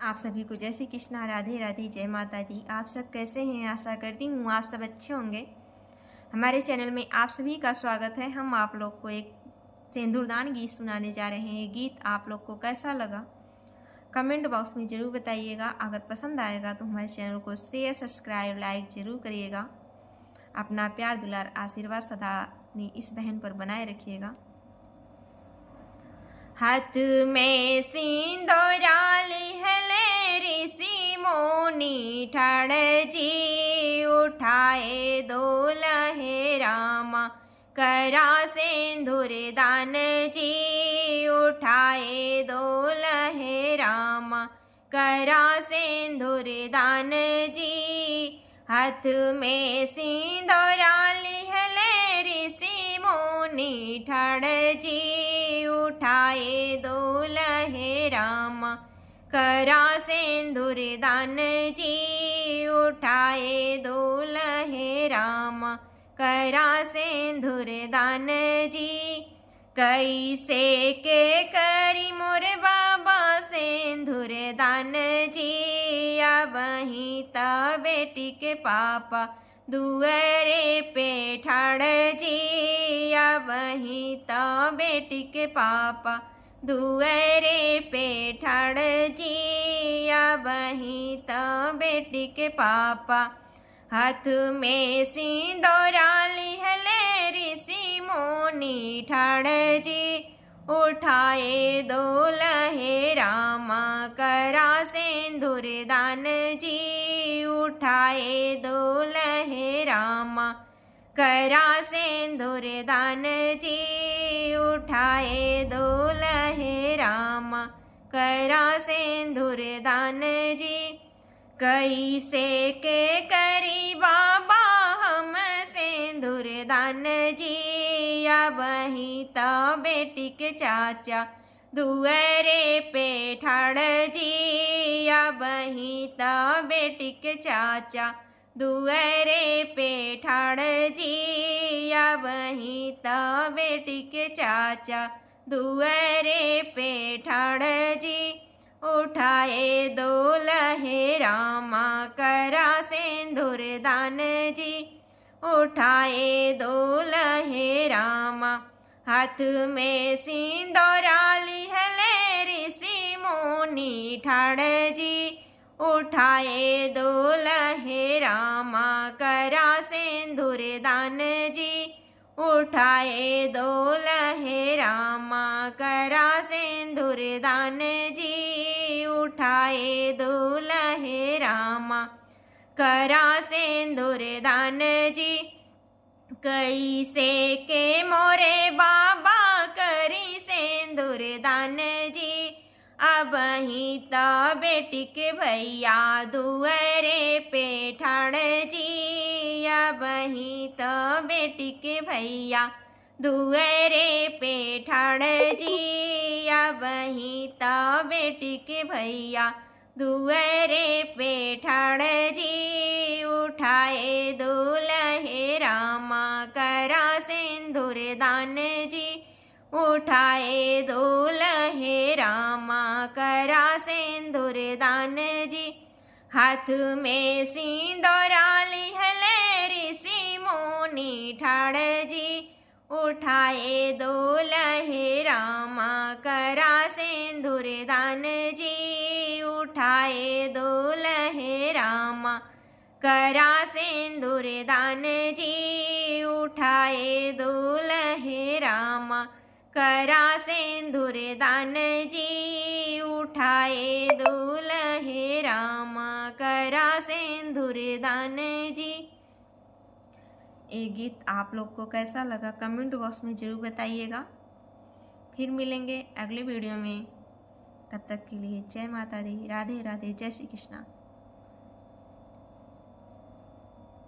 आप सभी को जय श्री कृष्णा, राधे राधे, जय माता दी। आप सब कैसे हैं? आशा करती हूँ आप सब अच्छे होंगे। हमारे चैनल में आप सभी का स्वागत है। हम आप लोग को एक सिंदूरदान गीत सुनाने जा रहे हैं। ये गीत आप लोग को कैसा लगा कमेंट बॉक्स में ज़रूर बताइएगा। अगर पसंद आएगा तो हमारे चैनल को शेयर, सब्सक्राइब, लाइक ज़रूर करिएगा। अपना प्यार, दुलार, आशीर्वाद सदा इस बहन पर बनाए रखिएगा। हाथ में सिंदूरा लिहले ऋषि मुनि ठाड़ जी, उठाए दुल्हे रामा करा सिंदूर दान जी, उठाए दुल्हे रामा करा सिंदूर दान जी। हाथ में सिंदूरा लिहले ऋषि मुनि ठाड़ जी, उठाए दुल्हे रामा करा सिंदूर दान जी, उठाए दुल्हे रामा करा सिंदूर दान जी। कैसे के करी मोर बाबा सिंदूर दान जी, वहीं ता बेटी के पापा दुअरे पे ठाड़ जी, वहीं ता बेटी के पापा दुअरे पे ठाड़ जी, वहीं ता बेटी के पापा। हाथ में सिंदूरा लिहले ऋषि मुनि ठाड़ जी, उठाए दुल्हे रामा करा सिंदूर दान जी, उठाए दुल्हे रामा करा सिंदूर दान जी, उठाए दुल्हे रामा करा सिंदूर दान जी। कैसे के करी बाबा हम सिंदूर दान जी, वहीं ता बेटी के चाचा दुअरे पे ठाड़ जी, वहीं ता बेटी के चाचा दुअरे पे ठाड़ जी, वहीं ता बेटी के चाचा दुअरे पे ठाड़ जी। उठाए दुल्हे रामा करा सिंदूर दान जी, उठाए दुल्हे रामा। हाथ में सिंदूरा लिहले ऋषि मुनि ठाड़ जी, उठाए दुल्हे रामा करा सिंदूर दान जी, उठाए दुल्हे रामा करा सिंदूर दान जी, उठाए दुल्हे रामा करा सिंदूर दान जी। कैसे के मोरे बाबा करी सिंदूर दान जी, वहीं ता बेटी के भैया दुअरे पे ठाड़ जी, वहीं ता बेटी के भैया दुअरे पे ठाड़ जी, वहीं ता बेटी के भैया दुअरे पे ठाड़ जी, उठाए दुल्हे रामा करा सिंदूर दान जी, उठाए दुल्हे रामा करा सिंदूर दान जी। हाथ में सिंदूरा लिहले ऋषि मुनि ठाड़ जी, उठाए दुल्हे रामा करा सिंदूर दान जी, उठाए दुल्हे रामा करा सिंदूर दान जी, उठाए दुल्हे रामा करा सिंदूर दान जी, उठाए दुल्हे रामा करा सिंदूर दान जी। ये गीत आप लोग को कैसा लगा कमेंट बॉक्स में ज़रूर बताइएगा। फिर मिलेंगे अगले वीडियो में। तब तक के लिए जय माता दी, राधे राधे, जय श्री कृष्णा।